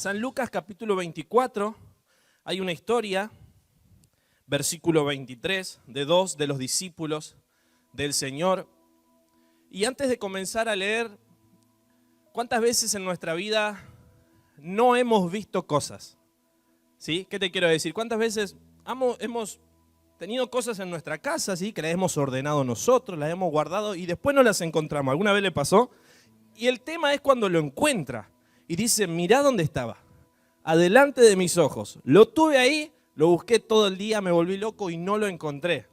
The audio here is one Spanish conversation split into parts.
San Lucas capítulo 24, hay una historia, versículo 23, de dos de los discípulos del Señor. Y antes de comenzar a leer, ¿cuántas veces en nuestra vida no hemos visto cosas? ¿Sí? ¿Qué te quiero decir? ¿Cuántas veces hemos tenido cosas en nuestra casa, ¿sí? Que las hemos ordenado nosotros, las hemos guardado y después no las encontramos? ¿Alguna vez le pasó? Y el tema es cuando lo encuentra y dice, mirá dónde estaba, adelante de mis ojos. Lo tuve ahí, lo busqué todo el día, me volví loco y no lo encontré.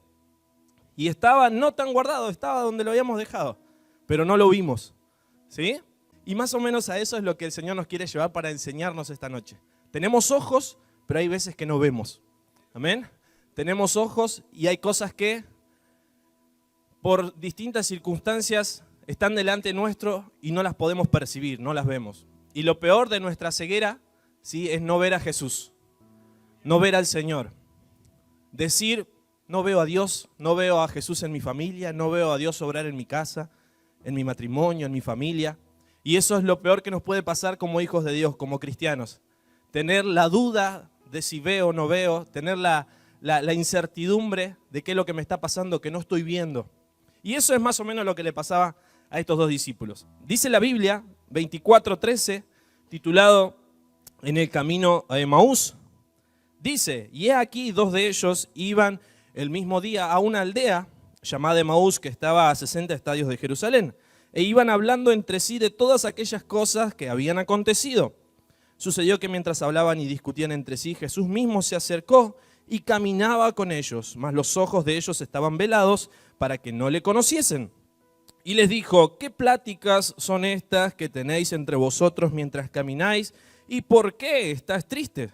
Y estaba no tan guardado, estaba donde lo habíamos dejado, pero no lo vimos, ¿sí? Y más o menos a eso es lo que el Señor nos quiere llevar para enseñarnos esta noche. Tenemos ojos, pero hay veces que no vemos. Amén. Tenemos ojos y hay cosas que por distintas circunstancias están delante nuestro y no las podemos percibir, no las vemos. Y lo peor de nuestra ceguera, ¿sí?, es no ver a Jesús, no ver al Señor. Decir, no veo a Dios, no veo a Jesús en mi familia, no veo a Dios obrar en mi casa, en mi matrimonio, en mi familia. Y eso es lo peor que nos puede pasar como hijos de Dios, como cristianos. Tener la duda de si veo o no veo, tener la incertidumbre de qué es lo que me está pasando, que no estoy viendo. Y eso es más o menos lo que le pasaba a estos dos discípulos. Dice la Biblia, 24:13, titulado En el camino a Emaús, dice, y he aquí dos de ellos iban el mismo día a una aldea llamada Emaús que estaba a 60 estadios de Jerusalén, e iban hablando entre sí de todas aquellas cosas que habían acontecido. Sucedió que mientras hablaban y discutían entre sí, Jesús mismo se acercó y caminaba con ellos, mas los ojos de ellos estaban velados para que no le conociesen. Y les dijo, ¿qué pláticas son estas que tenéis entre vosotros mientras camináis? ¿Y por qué estás triste?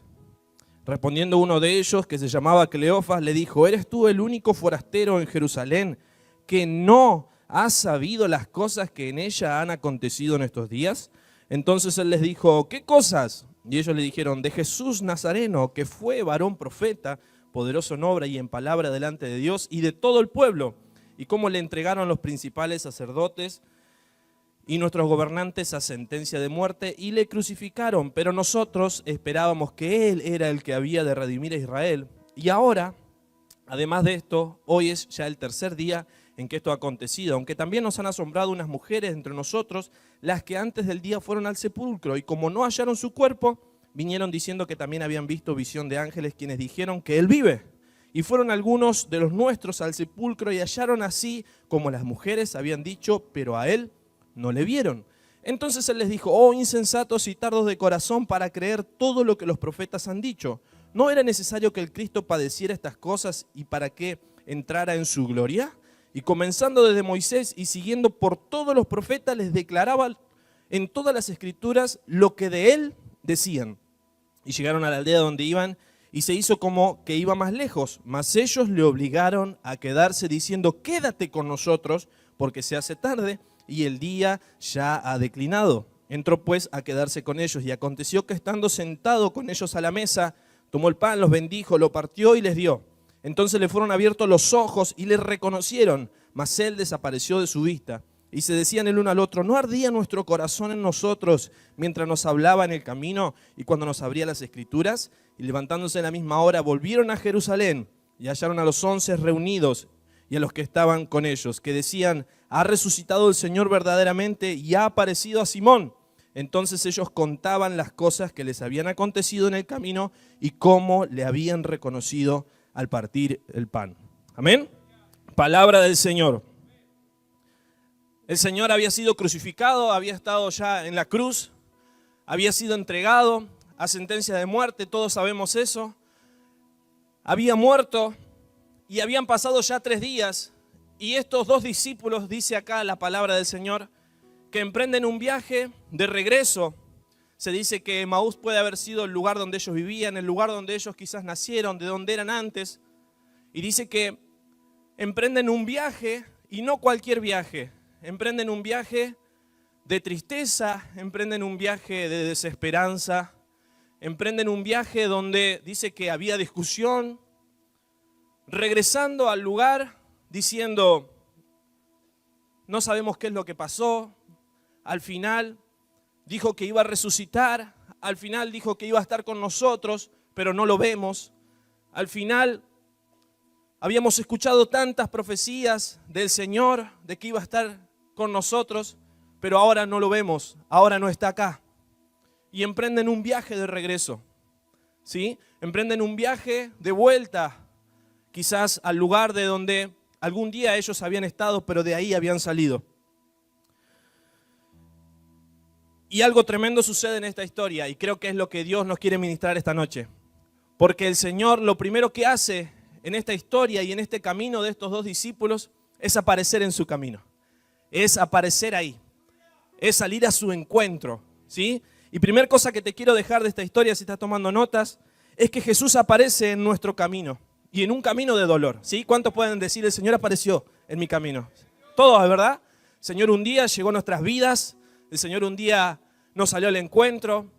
Respondiendo uno de ellos, que se llamaba Cleofas, le dijo, ¿eres tú el único forastero en Jerusalén que no has sabido las cosas que en ella han acontecido en estos días? Entonces él les dijo, ¿qué cosas? Y ellos le dijeron, de Jesús Nazareno, que fue varón profeta, poderoso en obra y en palabra delante de Dios y de todo el pueblo, y cómo le entregaron los principales sacerdotes y nuestros gobernantes a sentencia de muerte y le crucificaron, pero nosotros esperábamos que Él era el que había de redimir a Israel. Y ahora, además de esto, hoy es ya el tercer día en que esto ha acontecido, aunque también nos han asombrado unas mujeres entre nosotros, las que antes del día fueron al sepulcro, y como no hallaron su cuerpo, vinieron diciendo que también habían visto visión de ángeles, quienes dijeron que Él vive. Y fueron algunos de los nuestros al sepulcro y hallaron así como las mujeres habían dicho, pero a Él no le vieron. Entonces Él les dijo, oh insensatos y tardos de corazón para creer todo lo que los profetas han dicho. ¿No era necesario que el Cristo padeciera estas cosas y para que entrara en su gloria? Y comenzando desde Moisés y siguiendo por todos los profetas, les declaraba en todas las escrituras lo que de Él decían. Y llegaron a la aldea donde iban y se hizo como que iba más lejos, mas ellos le obligaron a quedarse diciendo, quédate con nosotros porque se hace tarde y el día ya ha declinado. Entró pues a quedarse con ellos y aconteció que estando sentado con ellos a la mesa, tomó el pan, los bendijo, lo partió y les dio. Entonces le fueron abiertos los ojos y le reconocieron, mas él desapareció de su vista. Y se decían el uno al otro, ¿no ardía nuestro corazón en nosotros mientras nos hablaba en el camino y cuando nos abría las escrituras? Y levantándose en la misma hora volvieron a Jerusalén y hallaron a los 11 reunidos y a los que estaban con ellos, que decían, ha resucitado el Señor verdaderamente y ha aparecido a Simón. Entonces ellos contaban las cosas que les habían acontecido en el camino y cómo le habían reconocido al partir el pan. Amén. Palabra del Señor. El Señor había sido crucificado, había estado ya en la cruz, había sido entregado a sentencia de muerte, todos sabemos eso. Había muerto y habían pasado ya 3 días y estos dos discípulos, dice acá la palabra del Señor, que emprenden un viaje de regreso. Se dice que Emaús puede haber sido el lugar donde ellos vivían, el lugar donde ellos quizás nacieron, de donde eran antes. Y dice que emprenden un viaje y no cualquier viaje. Emprenden un viaje de tristeza, emprenden un viaje de desesperanza, emprenden un viaje donde dice que había discusión, regresando al lugar diciendo, no sabemos qué es lo que pasó, al final dijo que iba a resucitar, al final dijo que iba a estar con nosotros, pero no lo vemos. Al final habíamos escuchado tantas profecías del Señor de que iba a estar con nosotros, pero ahora no lo vemos, ahora no está acá. Y emprenden un viaje de regreso, ¿sí? Emprenden un viaje de vuelta, quizás al lugar de donde algún día ellos habían estado, pero de ahí habían salido. Y algo tremendo sucede en esta historia, y creo que es lo que Dios nos quiere ministrar esta noche. Porque el Señor lo primero que hace en esta historia y en este camino de estos dos discípulos es aparecer en su camino. Es aparecer ahí. Es salir a su encuentro, ¿sí? Y primera cosa que te quiero dejar de esta historia, si estás tomando notas, es que Jesús aparece en nuestro camino. Y en un camino de dolor, ¿sí? ¿Cuántos pueden decir, el Señor apareció en mi camino? Todos, ¿verdad? El Señor un día llegó a nuestras vidas, el Señor un día nos salió al encuentro.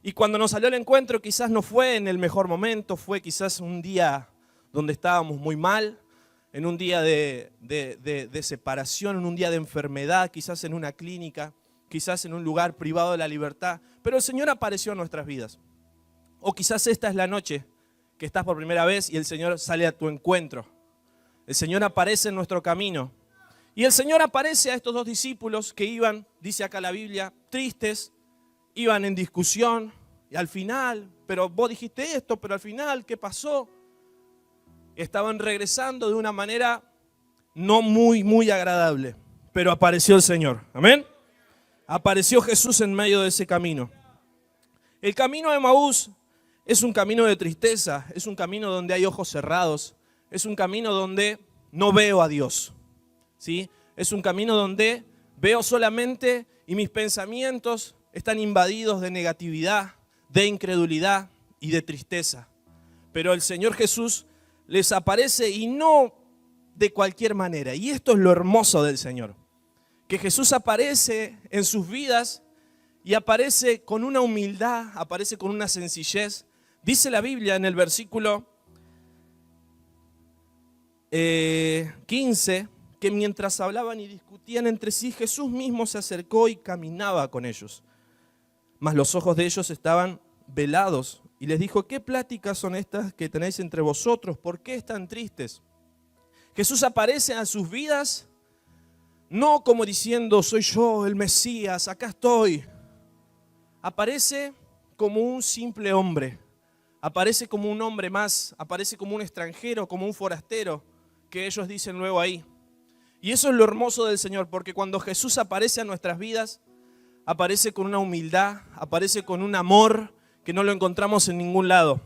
Y cuando nos salió al encuentro quizás no fue en el mejor momento, fue quizás un día donde estábamos muy mal, en un día de separación, en un día de enfermedad, quizás en una clínica, quizás en un lugar privado de la libertad. Pero el Señor apareció en nuestras vidas. O quizás esta es la noche que estás por primera vez y el Señor sale a tu encuentro. El Señor aparece en nuestro camino. Y el Señor aparece a estos dos discípulos que iban, dice acá la Biblia, tristes, iban en discusión y al final, pero vos dijiste esto, pero al final, ¿qué pasó? Estaban regresando de una manera no muy agradable, pero apareció el Señor. Amén. Apareció Jesús en medio de ese camino. El camino de Emaús es un camino de tristeza, es un camino donde hay ojos cerrados, es un camino donde no veo a Dios, ¿sí? Es un camino donde veo solamente y mis pensamientos están invadidos de negatividad, de incredulidad y de tristeza. Pero el Señor Jesús les aparece y no de cualquier manera. Y esto es lo hermoso del Señor. Que Jesús aparece en sus vidas y aparece con una humildad, aparece con una sencillez. Dice la Biblia en el versículo 15 que mientras hablaban y discutían entre sí, Jesús mismo se acercó y caminaba con ellos. Mas los ojos de ellos estaban velados y les dijo, ¿qué pláticas son estas que tenéis entre vosotros? ¿Por qué están tristes? Jesús aparece a sus vidas no como diciendo, soy yo el Mesías, acá estoy. Aparece como un simple hombre, aparece como un hombre más, aparece como un extranjero, como un forastero, que ellos dicen luego ahí. Y eso es lo hermoso del Señor, porque cuando Jesús aparece a nuestras vidas, aparece con una humildad, aparece con un amor que no lo encontramos en ningún lado.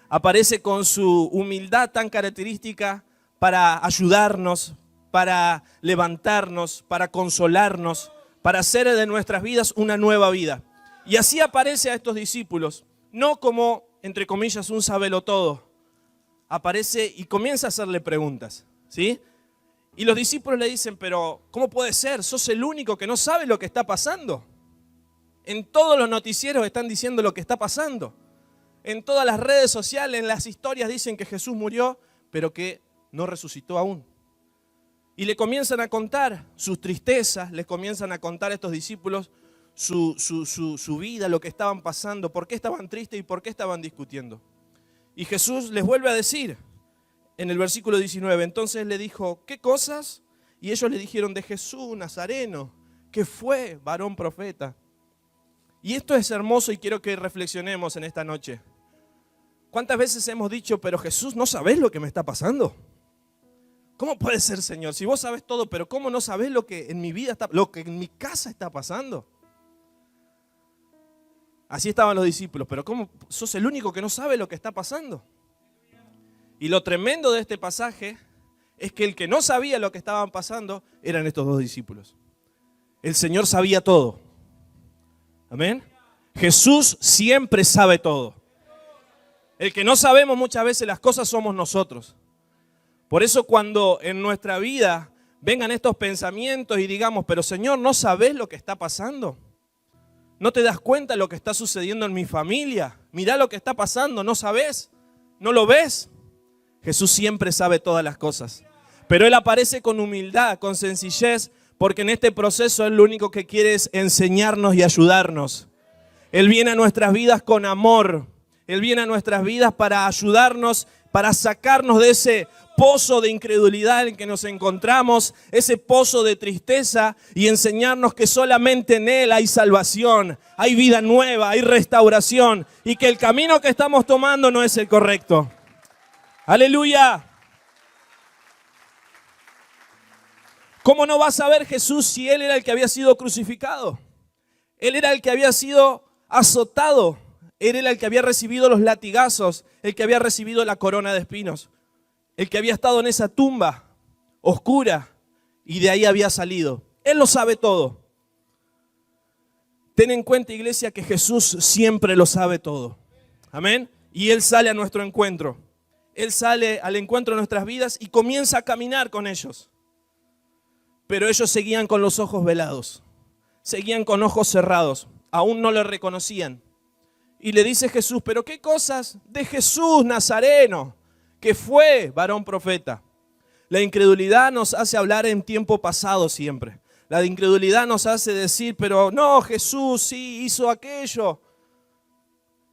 Aparece con su humildad tan característica para ayudarnos, para levantarnos, para consolarnos, para hacer de nuestras vidas una nueva vida. Y así aparece a estos discípulos, no como, entre comillas, un sabelotodo. Aparece y comienza a hacerle preguntas, ¿sí? Y los discípulos le dicen, pero ¿cómo puede ser? ¿Sos el único que no sabe lo que está pasando? En todos los noticieros están diciendo lo que está pasando. En todas las redes sociales, en las historias dicen que Jesús murió, pero que no resucitó aún. Y le comienzan a contar sus tristezas, les comienzan a contar a estos discípulos su vida, lo que estaban pasando, por qué estaban tristes y por qué estaban discutiendo. Y Jesús les vuelve a decir en el versículo 19, entonces le dijo, ¿qué cosas? Y ellos le dijeron, de Jesús Nazareno, que fue varón profeta. Y esto es hermoso y quiero que reflexionemos en esta noche. ¿Cuántas veces hemos dicho, pero Jesús, ¿no sabés lo que me está pasando? ¿Cómo puede ser, Señor? Si vos sabés todo, pero ¿cómo no sabés lo que en mi vida está, lo que en mi casa está pasando? Así estaban los discípulos, pero ¿cómo sos el único que no sabe lo que está pasando? Y lo tremendo de este pasaje es que el que no sabía lo que estaban pasando eran estos dos discípulos. El Señor sabía todo. Amén. Jesús siempre sabe todo. El que no sabemos muchas veces las cosas somos nosotros. Por eso cuando en nuestra vida vengan estos pensamientos y digamos, pero Señor, ¿no sabés lo que está pasando? ¿No te das cuenta de lo que está sucediendo en mi familia? Mirá lo que está pasando, ¿no sabés? ¿No lo ves? Jesús siempre sabe todas las cosas. Pero Él aparece con humildad, con sencillez, porque en este proceso Él lo único que quiere es enseñarnos y ayudarnos. Él viene a nuestras vidas con amor. Él viene a nuestras vidas para ayudarnos, para sacarnos de ese pozo de incredulidad en el que nos encontramos, ese pozo de tristeza, y enseñarnos que solamente en Él hay salvación, hay vida nueva, hay restauración, y que el camino que estamos tomando no es el correcto. ¡Aleluya! ¿Cómo no va a saber Jesús si Él era el que había sido crucificado? Él era el que había sido azotado. Él era el que había recibido los latigazos, el que había recibido la corona de espinos, el que había estado en esa tumba oscura y de ahí había salido. Él lo sabe todo. Ten en cuenta, iglesia, que Jesús siempre lo sabe todo. Amén. Y Él sale a nuestro encuentro. Él sale al encuentro de nuestras vidas y comienza a caminar con ellos. Pero ellos seguían con los ojos velados. Seguían con ojos cerrados. Aún no le reconocían. Y le dice Jesús, ¿pero qué cosas? De Jesús Nazareno, que fue varón profeta. La incredulidad nos hace hablar en tiempo pasado siempre. La incredulidad nos hace decir, pero no, Jesús sí hizo aquello.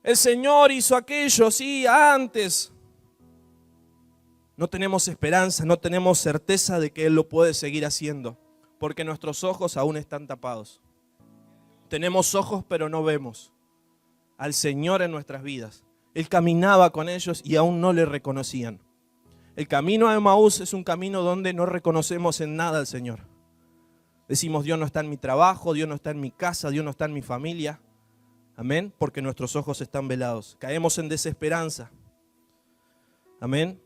El Señor hizo aquello, sí, antes. No tenemos esperanza, no tenemos certeza de que Él lo puede seguir haciendo, porque nuestros ojos aún están tapados. Tenemos ojos, pero no vemos al Señor en nuestras vidas. Él caminaba con ellos y aún no le reconocían. El camino a Emaús es un camino donde no reconocemos en nada al Señor. Decimos, Dios no está en mi trabajo, Dios no está en mi casa, Dios no está en mi familia. Amén, porque nuestros ojos están velados. Caemos en desesperanza. Amén.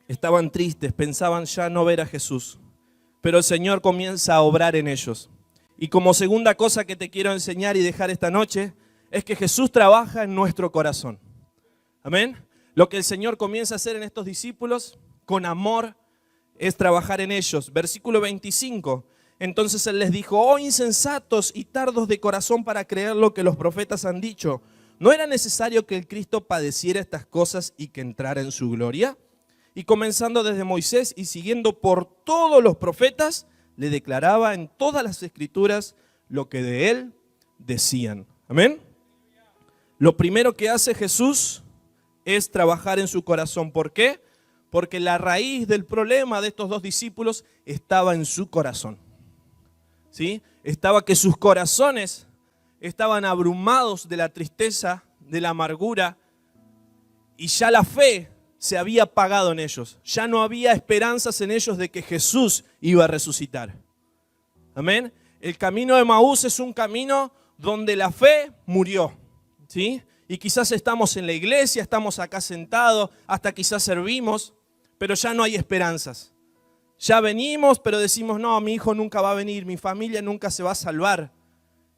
Estaban tristes, pensaban ya no ver a Jesús. Pero el Señor comienza a obrar en ellos. Y como segunda cosa que te quiero enseñar y dejar esta noche, es que Jesús trabaja en nuestro corazón. Amén. Lo que el Señor comienza a hacer en estos discípulos, con amor, es trabajar en ellos. Versículo 25. Entonces Él les dijo, oh insensatos y tardos de corazón para creer lo que los profetas han dicho. ¿No era necesario que el Cristo padeciera estas cosas y que entrara en su gloria? Y comenzando desde Moisés y siguiendo por todos los profetas, le declaraba en todas las escrituras lo que de Él decían. Amén. Lo primero que hace Jesús es trabajar en su corazón. ¿Por qué? Porque la raíz del problema de estos dos discípulos estaba en su corazón. ¿Sí? Estaba que sus corazones estaban abrumados de la tristeza, de la amargura, y ya la fe se había apagado en ellos. Ya no había esperanzas en ellos de que Jesús iba a resucitar. Amén. El camino de Emaús es un camino donde la fe murió. ¿Sí? Y quizás estamos en la iglesia, estamos acá sentados, hasta quizás servimos, pero ya no hay esperanzas. Ya venimos, pero decimos, no, mi hijo nunca va a venir, mi familia nunca se va a salvar.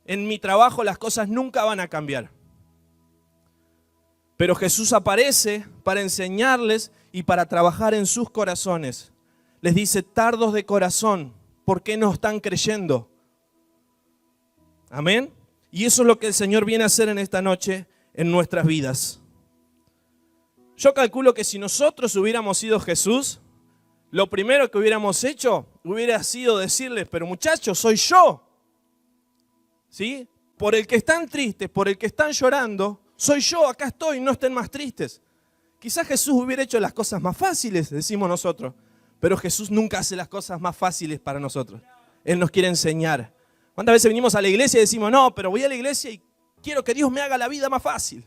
En mi trabajo las cosas nunca van a cambiar. Pero Jesús aparece para enseñarles y para trabajar en sus corazones. Les dice, tardos de corazón, ¿por qué no están creyendo? Amén. Y eso es lo que el Señor viene a hacer en esta noche en nuestras vidas. Yo calculo que si nosotros hubiéramos sido Jesús, lo primero que hubiéramos hecho hubiera sido decirles, pero muchachos, soy yo. ¿Sí? Por el que están tristes, por el que están llorando, soy yo, acá estoy, no estén más tristes. Quizás Jesús hubiera hecho las cosas más fáciles, decimos nosotros, pero Jesús nunca hace las cosas más fáciles para nosotros. Él nos quiere enseñar. ¿Cuántas veces venimos a la iglesia y decimos, no, pero voy a la iglesia y quiero que Dios me haga la vida más fácil?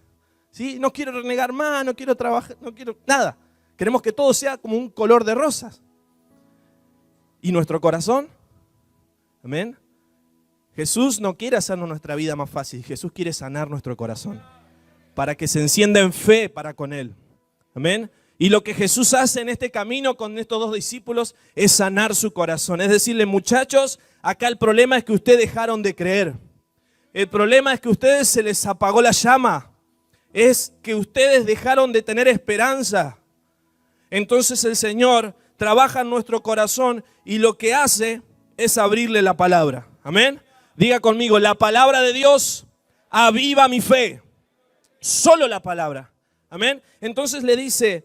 ¿Sí? No quiero renegar más, no quiero trabajar, no quiero nada. Queremos que todo sea como un color de rosas. ¿Y nuestro corazón? Amén. Jesús no quiere hacernos nuestra vida más fácil. Jesús quiere sanar nuestro corazón para que se encienda en fe para con Él. Amén. Y lo que Jesús hace en este camino con estos dos discípulos es sanar su corazón. Es decirle, muchachos, acá el problema es que ustedes dejaron de creer. El problema es que a ustedes se les apagó la llama. Es que ustedes dejaron de tener esperanza. Entonces el Señor trabaja en nuestro corazón y lo que hace es abrirle la palabra. Amén. Diga conmigo, la palabra de Dios aviva mi fe. Solo la palabra. Amén. Entonces le dice,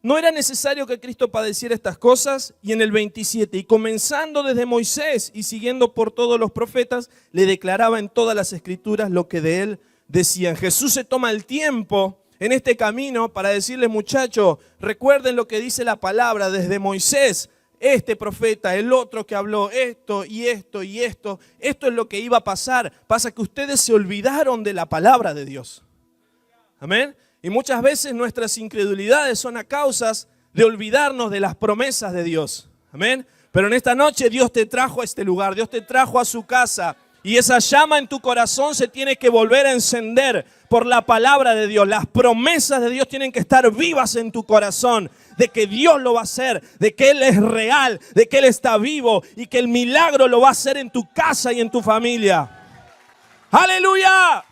no era necesario que Cristo padeciera estas cosas. Y en el 27, y comenzando desde Moisés y siguiendo por todos los profetas, le declaraba en todas las escrituras lo que de él decían. Jesús se toma el tiempo en este camino para decirles, muchachos, recuerden lo que dice la palabra desde Moisés, este profeta, el otro que habló esto y esto y esto. Esto es lo que iba a pasar. Pasa que ustedes se olvidaron de la palabra de Dios. Amén. Y muchas veces nuestras incredulidades son a causas de olvidarnos de las promesas de Dios. Amén. Pero en esta noche Dios te trajo a este lugar, Dios te trajo a su casa. Y esa llama en tu corazón se tiene que volver a encender por la palabra de Dios. Las promesas de Dios tienen que estar vivas en tu corazón. De que Dios lo va a hacer, de que Él es real, de que Él está vivo y que el milagro lo va a hacer en tu casa y en tu familia. ¡Aleluya!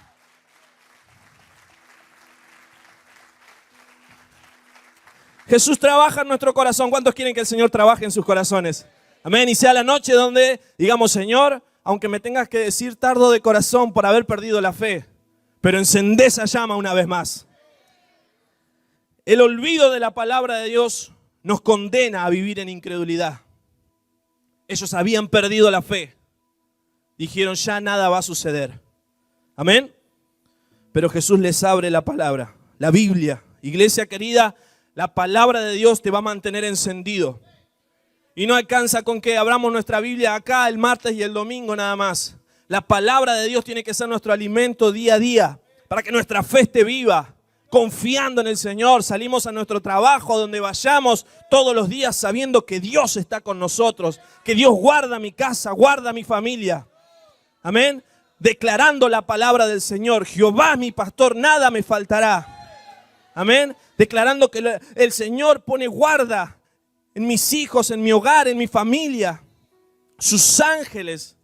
Jesús trabaja en nuestro corazón. ¿Cuántos quieren que el Señor trabaje en sus corazones? Amén. Y sea la noche donde digamos, Señor, aunque me tengas que decir tardo de corazón por haber perdido la fe, pero encendé esa llama una vez más. El olvido de la palabra de Dios nos condena a vivir en incredulidad. Ellos habían perdido la fe. Dijeron, ya nada va a suceder. Amén. Pero Jesús les abre la palabra, la Biblia. Iglesia querida, la palabra de Dios te va a mantener encendido. Y no alcanza con que abramos nuestra Biblia acá el martes y el domingo nada más. La palabra de Dios tiene que ser nuestro alimento día a día para que nuestra fe esté viva, confiando en el Señor. Salimos a nuestro trabajo, donde vayamos todos los días sabiendo que Dios está con nosotros, que Dios guarda mi casa, guarda mi familia. Amén. Declarando la palabra del Señor. Jehová es mi pastor, nada me faltará. Amén. Declarando que el Señor pone guarda en mis hijos, en mi hogar, en mi familia. Sus ángeles.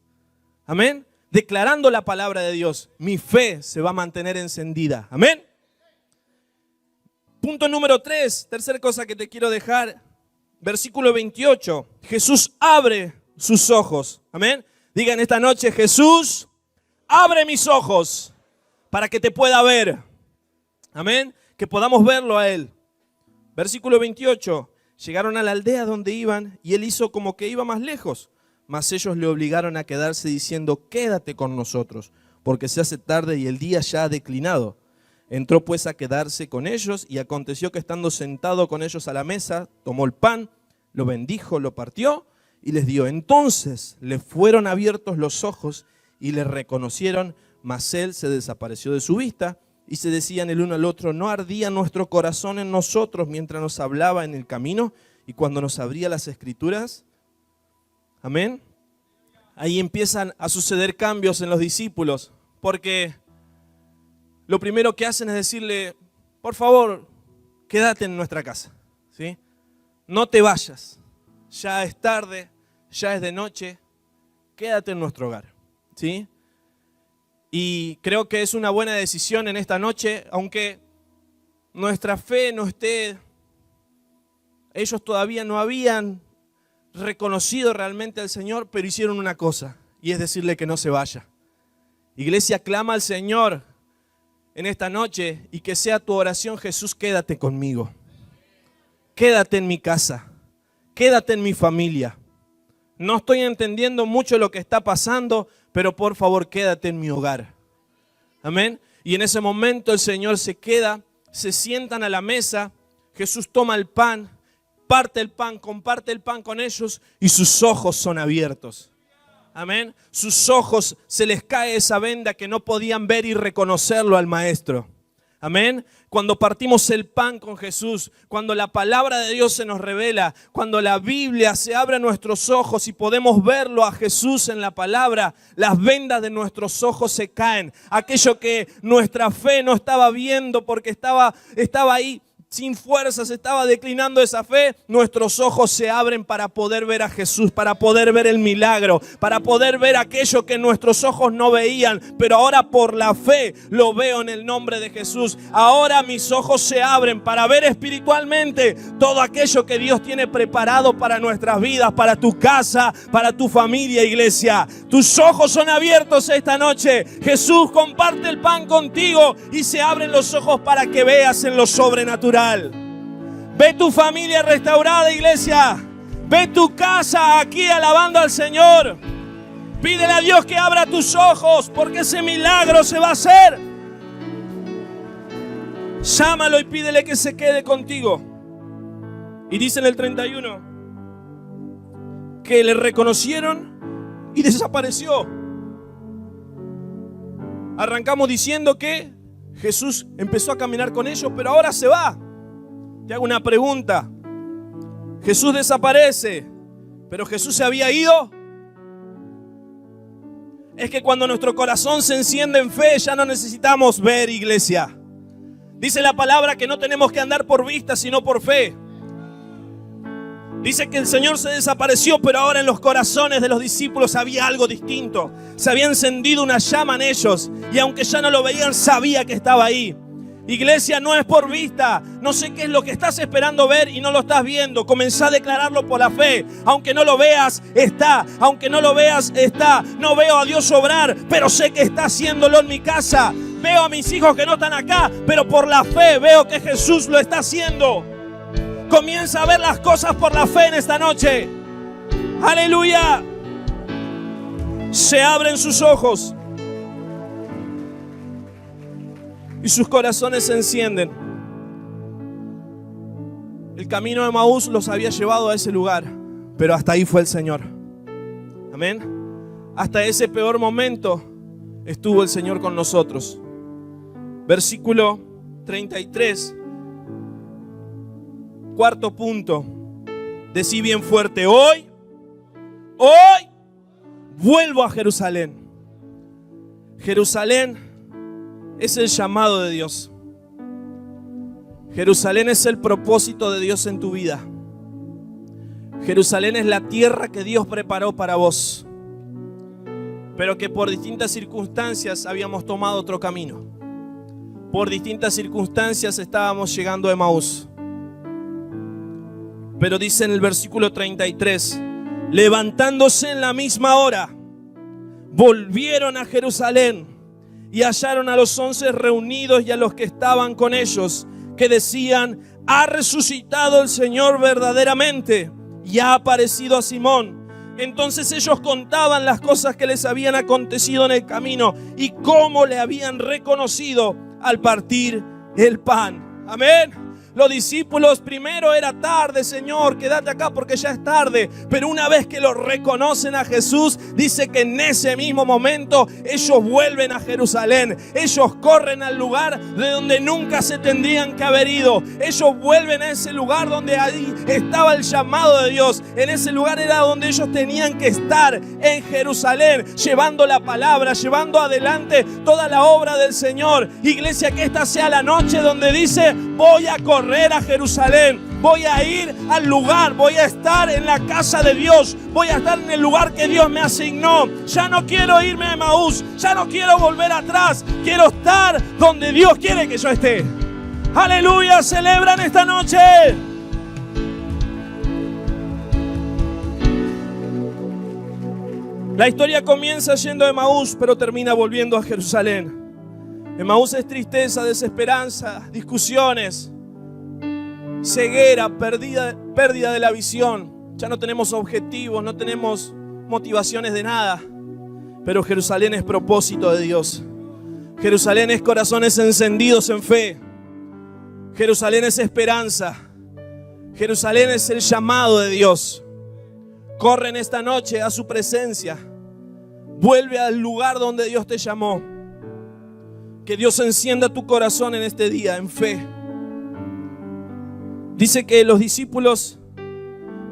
Amén. Declarando la palabra de Dios. Mi fe se va a mantener encendida. Amén. Punto número 3. Tercera cosa que te quiero dejar. Versículo 28. Jesús abre sus ojos. Amén. Digan esta noche, Jesús, abre mis ojos para que te pueda ver. Amén. Que podamos verlo a Él. Versículo 28. Llegaron a la aldea donde iban y Él hizo como que iba más lejos. Mas ellos le obligaron a quedarse diciendo, quédate con nosotros, porque se hace tarde y el día ya ha declinado. Entró pues a quedarse con ellos y aconteció que estando sentado con ellos a la mesa, tomó el pan, lo bendijo, lo partió y les dio. Entonces le fueron abiertos los ojos y le reconocieron, mas Él se desapareció de su vista. Y se decían el uno al otro, ¿no ardía nuestro corazón en nosotros mientras nos hablaba en el camino y cuando nos abría las escrituras? Amén. Ahí empiezan a suceder cambios en los discípulos, porque lo primero que hacen es decirle, por favor, quédate en nuestra casa, ¿sí? No te vayas, ya es tarde, ya es de noche, quédate en nuestro hogar, ¿sí? Y creo que es una buena decisión en esta noche, aunque nuestra fe no esté, ellos todavía no habían reconocido realmente al Señor, pero hicieron una cosa, y es decirle que no se vaya. Iglesia, clama al Señor en esta noche y que sea tu oración, Jesús, quédate conmigo. Quédate en mi casa, quédate en mi familia. No estoy entendiendo mucho lo que está pasando, pero por favor quédate en mi hogar. Amén. Y en ese momento el Señor se queda, se sientan a la mesa, Jesús toma el pan, parte el pan, comparte el pan con ellos y sus ojos son abiertos. Amén. Sus ojos se les cae esa venda que no podían ver y reconocerlo al Maestro. Amén. Cuando partimos el pan con Jesús, cuando la palabra de Dios se nos revela, cuando la Biblia se abre a nuestros ojos y podemos verlo a Jesús en la palabra, las vendas de nuestros ojos se caen. Aquello que nuestra fe no estaba viendo porque estaba ahí sin fuerzas, estaba declinando esa fe, nuestros ojos se abren para poder ver a Jesús, para poder ver el milagro, para poder ver aquello que nuestros ojos no veían, pero ahora por la fe lo veo en el nombre de Jesús. Ahora mis ojos se abren para ver espiritualmente todo aquello que Dios tiene preparado para nuestras vidas, para tu casa, para tu familia, iglesia. Tus ojos son abiertos esta noche. Jesús comparte el pan contigo y se abren los ojos para que veas en lo sobrenatural. Ve tu familia restaurada, iglesia. Ve tu casa aquí alabando al Señor. Pídele a Dios que abra tus ojos, porque ese milagro se va a hacer. Llámalo y pídele que se quede contigo. Y dice en el 31 que le reconocieron y desapareció. Arrancamos diciendo que Jesús empezó a caminar con ellos, pero ahora se va. Te hago una pregunta. Jesús desaparece, pero Jesús se había ido. Es que cuando nuestro corazón se enciende en fe, ya no necesitamos ver, iglesia. Dice la palabra que no tenemos que andar por vista, sino por fe. Dice que el Señor se desapareció, pero ahora en los corazones de los discípulos había algo distinto. Se había encendido una llama en ellos, y aunque ya no lo veían, sabía que estaba ahí. Iglesia, no es por vista. No sé qué es lo que estás esperando ver y no lo estás viendo. Comenzá a declararlo por la fe. Aunque no lo veas, está. Aunque no lo veas, está. No veo a Dios obrar, pero sé que está haciéndolo en mi casa. Veo a mis hijos que no están acá, pero por la fe veo que Jesús lo está haciendo. Comienza a ver las cosas por la fe en esta noche. Aleluya. Se abren sus ojos y sus corazones se encienden. El camino de Emaús los había llevado a ese lugar, pero hasta ahí fue el Señor. Amén. Hasta ese peor momento estuvo el Señor con nosotros. Versículo 33. Cuarto punto. Decí bien fuerte: hoy vuelvo a Jerusalén. Jerusalén es el llamado de Dios. Jerusalén es el propósito de Dios en tu vida. Jerusalén es la tierra que Dios preparó para vos, pero que por distintas circunstancias habíamos tomado otro camino. Por distintas circunstancias estábamos llegando a Emaús. Pero dice en el versículo 33, levantándose en la misma hora, volvieron a Jerusalén y hallaron a los 11 reunidos y a los que estaban con ellos, que decían: ha resucitado el Señor verdaderamente y ha aparecido a Simón. Entonces ellos contaban las cosas que les habían acontecido en el camino y cómo le habían reconocido al partir el pan. Amén. Los discípulos, primero era tarde: Señor, quédate acá porque ya es tarde. Pero una vez que lo reconocen a Jesús, dice que en ese mismo momento ellos vuelven a Jerusalén. Ellos corren al lugar de donde nunca se tendrían que haber ido. Ellos vuelven a ese lugar donde ahí estaba el llamado de Dios. En ese lugar era donde ellos tenían que estar, en Jerusalén, llevando la palabra, llevando adelante toda la obra del Señor. Iglesia, que esta sea la noche donde dice: voy a correr a Jerusalén, voy a ir al lugar, voy a estar en la casa de Dios, voy a estar en el lugar que Dios me asignó. Ya no quiero irme a Emaús, ya no quiero volver atrás, quiero estar donde Dios quiere que yo esté. Aleluya, celebran esta noche. La historia comienza yendo a Emaús, pero termina volviendo a Jerusalén. Emaús es tristeza, desesperanza, discusiones, ceguera, pérdida de la visión. Ya no tenemos objetivos, no tenemos motivaciones de nada. Pero Jerusalén es propósito de Dios. Jerusalén es corazones encendidos en fe. Jerusalén es esperanza. Jerusalén es el llamado de Dios. Corre en esta noche a su presencia. Vuelve al lugar donde Dios te llamó. Que Dios encienda tu corazón en este día en fe. Dice que los discípulos,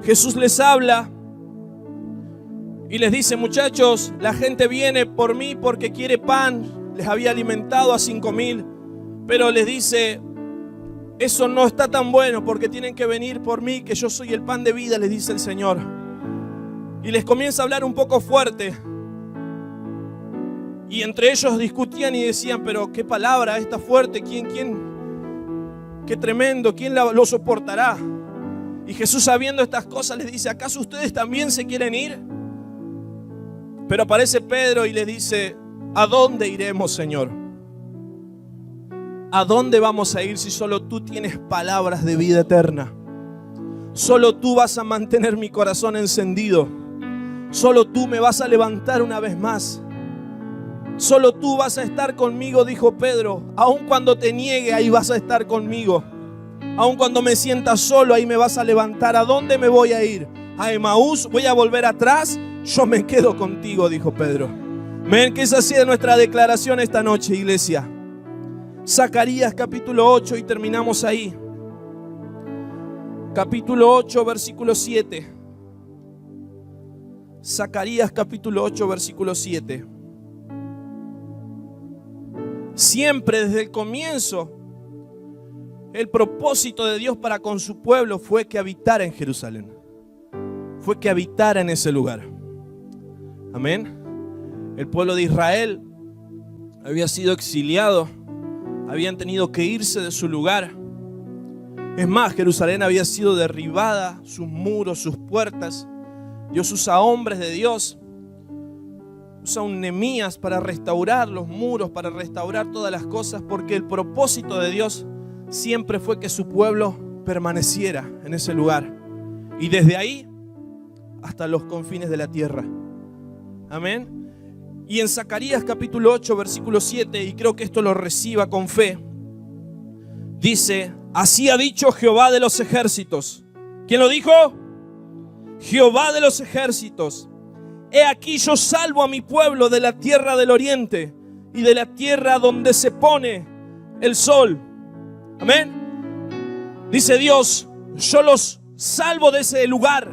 Jesús les habla y les dice: muchachos, la gente viene por mí porque quiere pan. Les había alimentado a 5,000, pero les dice: eso no está tan bueno porque tienen que venir por mí, que yo soy el pan de vida, les dice el Señor. Y les comienza a hablar un poco fuerte. Y entre ellos discutían y decían: pero qué palabra esta fuerte, qué tremendo, ¿quién lo soportará? Y Jesús, sabiendo estas cosas, les dice: ¿acaso ustedes también se quieren ir? Pero aparece Pedro y les dice: ¿a dónde iremos, Señor? ¿A dónde vamos a ir si solo tú tienes palabras de vida eterna? Solo tú vas a mantener mi corazón encendido. Solo tú me vas a levantar una vez más. Solo tú vas a estar conmigo, dijo Pedro. Aun cuando te niegue, ahí vas a estar conmigo. Aun cuando me sienta solo, ahí me vas a levantar. ¿A dónde me voy a ir? ¿A Emaús? ¿Voy a volver atrás? Yo me quedo contigo, dijo Pedro. Ven, que es así de nuestra declaración esta noche, iglesia. Zacarías capítulo 8 y terminamos ahí. Capítulo 8, versículo 7. Zacarías capítulo 8, versículo 7. Siempre desde el comienzo, el propósito de Dios para con su pueblo fue que habitara en Jerusalén. Fue que habitara en ese lugar. Amén. El pueblo de Israel había sido exiliado. Habían tenido que irse de su lugar. Es más, Jerusalén había sido derribada, sus muros, sus puertas. Dios usa hombres de Dios. Usa un Nehemías para restaurar los muros, para restaurar todas las cosas, porque el propósito de Dios siempre fue que su pueblo permaneciera en ese lugar. Y desde ahí hasta los confines de la tierra. Amén. Y en Zacarías capítulo 8, versículo 7, y creo que esto lo reciba con fe, dice: así ha dicho Jehová de los ejércitos. ¿Quién lo dijo? Jehová de los ejércitos. He aquí yo salvo a mi pueblo de la tierra del oriente y de la tierra donde se pone el sol. Amén. Dice Dios, yo los salvo de ese lugar.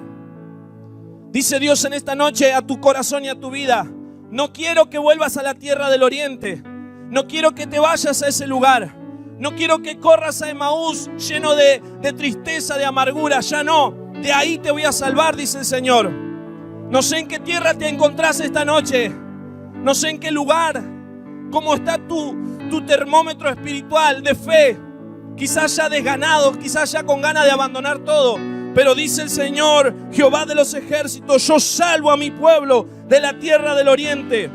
Dice Dios en esta noche a tu corazón y a tu vida: no quiero que vuelvas a la tierra del oriente. No quiero que te vayas a ese lugar. No quiero que corras a Emaús lleno de tristeza, de amargura. Ya no. De ahí te voy a salvar, dice el Señor. No sé en qué tierra te encontrás esta noche. No sé en qué lugar. Cómo está tu termómetro espiritual de fe. Quizás ya desganado, quizás ya con ganas de abandonar todo. Pero dice el Señor, Jehová de los ejércitos: yo salvo a mi pueblo de la tierra del oriente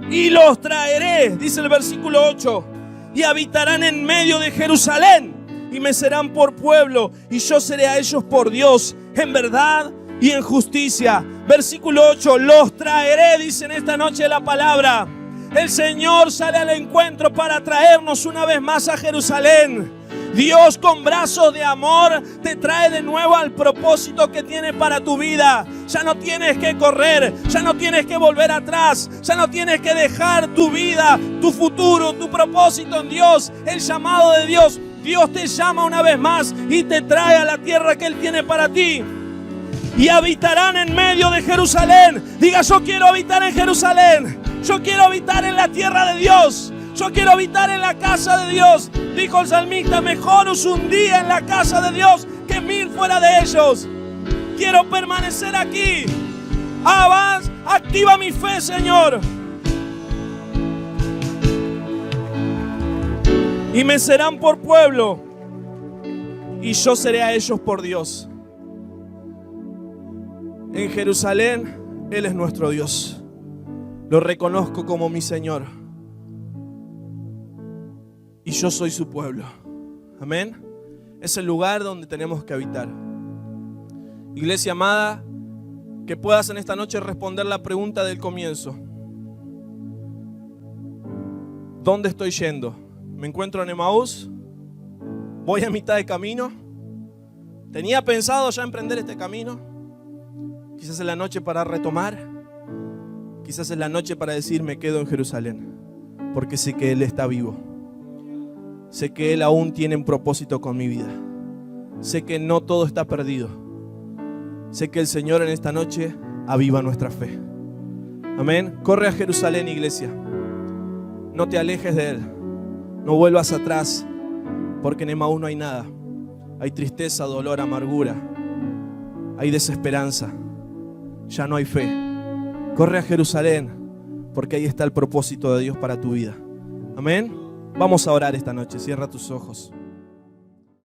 y los traeré, dice el versículo 8, y habitarán en medio de Jerusalén y me serán por pueblo y yo seré a ellos por Dios en verdad y en justicia. Versículo 8, los traeré, dice en esta noche la palabra. El Señor sale al encuentro para traernos una vez más a Jerusalén. Dios con brazos de amor te trae de nuevo al propósito que tiene para tu vida. Ya no tienes que correr, ya no tienes que volver atrás, ya no tienes que dejar tu vida, tu futuro, tu propósito en Dios, el llamado de Dios. Dios te llama una vez más y te trae a la tierra que Él tiene para ti. Y habitarán en medio de Jerusalén. Diga: yo quiero habitar en Jerusalén. Yo quiero habitar en la tierra de Dios. Yo quiero habitar en la casa de Dios. Dijo el salmista: mejor es un día en la casa de Dios que 1000 fuera de ellos. Quiero permanecer aquí. Avanza, activa mi fe, Señor. Y me serán por pueblo y yo seré a ellos por Dios. En Jerusalén Él es nuestro Dios. Lo reconozco como mi Señor. Y yo soy su pueblo. Amén. Es el lugar donde tenemos que habitar. Iglesia amada, que puedas en esta noche responder la pregunta del comienzo. ¿Dónde estoy yendo? ¿Me encuentro en Emaús? ¿Voy a mitad de camino? ¿Tenía pensado ya emprender este camino? Quizás es la noche para retomar. Quizás es la noche para decir: me quedo en Jerusalén, porque sé que Él está vivo. Sé que Él aún tiene un propósito con mi vida. Sé que no todo está perdido. Sé que el Señor en esta noche aviva nuestra fe. Amén. Corre a Jerusalén, iglesia. No te alejes de Él. No vuelvas atrás, porque en Emaús no hay nada. Hay tristeza, dolor, amargura. Hay desesperanza. Ya no hay fe. Corre a Jerusalén, porque ahí está el propósito de Dios para tu vida. Amén. Vamos a orar esta noche. Cierra tus ojos.